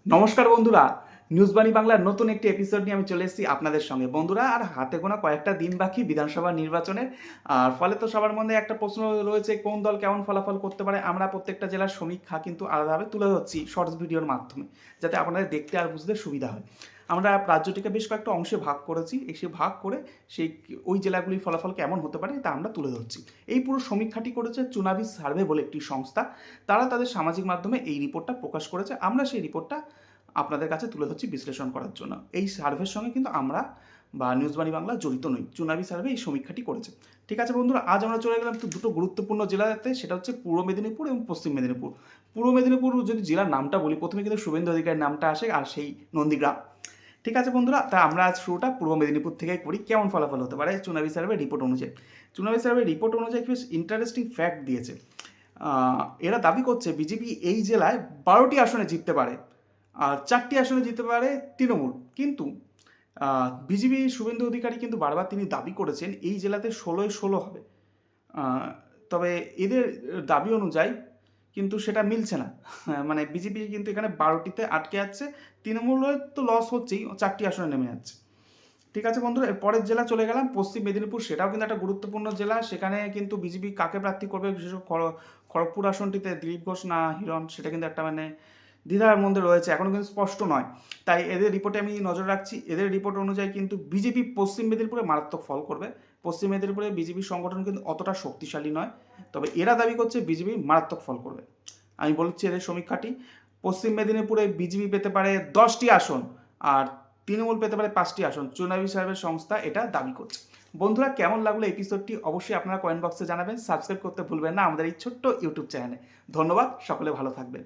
নমস্কার বন্ধুরা, নিউজবাণী বাংলার নতুন একটি এপিসোড নিয়ে আমি চলে এসেছি আপনাদের সঙ্গে। বন্ধুরা, আর হাতে গোনা কয়েকটা দিন বাকি বিধানসভা নির্বাচনের। আর ফলে তো সবার মধ্যে একটা প্রশ্ন রয়েছে, কোন দল কেমন ফলাফল করতে পারে। আমরা প্রত্যেকটা জেলার সমীক্ষা কিন্তু আলাদাভাবে তুলে ধরছি শর্টস ভিডিওর মাধ্যমে, যাতে আপনাদের দেখতে আর বুঝতে সুবিধা হয়। আমরা রাজ্যটিকে বেশ কয়েকটা অংশে ভাগ করেছি, এসে ভাগ করে সেই ওই জেলাগুলির ফলাফল কেমন হতে পারে তা আমরা তুলে ধরছি। এই পুরো সমীক্ষাটি করেছে চুনাবি সার্ভে বলে একটি সংস্থা। তারা তাদের সামাজিক মাধ্যমে এই রিপোর্টটা প্রকাশ করেছে। আমরা সেই রিপোর্টটা আপনাদের কাছে তুলে ধরছি বিশ্লেষণ করার জন্য। এই সার্ভের সঙ্গে কিন্তু আমরা বা নিউজবাণী বাংলা জড়িত নই। চুনাবি সার্ভে এই সমীক্ষাটি করেছে। ঠিক আছে বন্ধুরা, আজ আমরা চলে গেলাম তো দুটো গুরুত্বপূর্ণ জেলাতে, সেটা হচ্ছে পূর্ব মেদিনীপুর এবং পশ্চিম মেদিনীপুর। পূর্ব মেদিনীপুর যদি জেলার নামটা বলি, প্রথমে কিন্তু শুভেন্দু অধিকারীর নামটা আসে, আর সেই নন্দীগ্রাম। ঠিক আছে বন্ধুরা, তা আমরা আজ শুরুটা পূর্ব মেদিনীপুর থেকেই করি। কেমন ফলাফল হতে পারে চুনাবি সার্ভে রিপোর্ট অনুযায়ী। চুনাবি সার্ভে রিপোর্ট অনুযায়ী বেশ ইন্টারেস্টিং ফ্যাক্ট দিয়েছে। এরা দাবি করছে বিজেপি এই জেলায় 12টি আসনে জিততে পারে, আর 4টি আসনে জিততে পারে তৃণমূল। কিন্তু বিজেপি শুভেন্দু অধিকারী কিন্তু বারবার তিনি দাবি করেছেন এই জেলাতে 16-16 হবে। তবে এদের দাবি অনুযায়ী কিন্তু সেটা মিলছে না। মানে বিজেপি কিন্তু এখানে 12টিতে আটকে যাচ্ছে, তৃণমূলের তো লস হচ্ছেই, 4টি আসনে নেমে যাচ্ছে। ঠিক আছে বন্ধুরা, এর পরের জেলা চলে গেলাম পশ্চিম মেদিনীপুর। সেটাও কিন্তু একটা গুরুত্বপূর্ণ জেলা। সেখানে কিন্তু বিজেপি কাকে প্রার্থী করবে, বিশেষ করে খড়গপুর আসনটিতে দিলীপ ঘোষ না হিরণ, সেটা কিন্তু একটা মানে দ্বিধার মধ্যে রয়েছে, এখনও কিন্তু স্পষ্ট নয়। তাই এদের রিপোর্টে আমি নজর রাখছি। এদের রিপোর্ট অনুযায়ী কিন্তু বিজেপি পশ্চিম মেদিনীপুরে মারাত্মক ফল করবে। পশ্চিম মেদিনীপুরে বিজেপি সংগঠন কিন্তু অতটা শক্তিশালী নয়, তবে এরা দাবি করছে বিজেপি মারাত্মক ফল করবে। আমি বলছি এদের সমীক্ষাটি, পশ্চিম মেদিনীপুরে বিজেপি পেতে পারে 10টি আসন, আর তৃণমূল পেতে পারে 5টি আসন। চুনাবি সার্ভে সংস্থা এটা দাবি করছে। বন্ধুরা, কেমন লাগলো এপিসোডটি অবশ্যই আপনারা কমেন্ট বক্সে জানাবেন। সাবস্ক্রাইব করতে ভুলবেন না আমাদের এই ছোট্ট ইউটিউব চ্যানেলে। ধন্যবাদ, সকলে ভালো থাকবেন।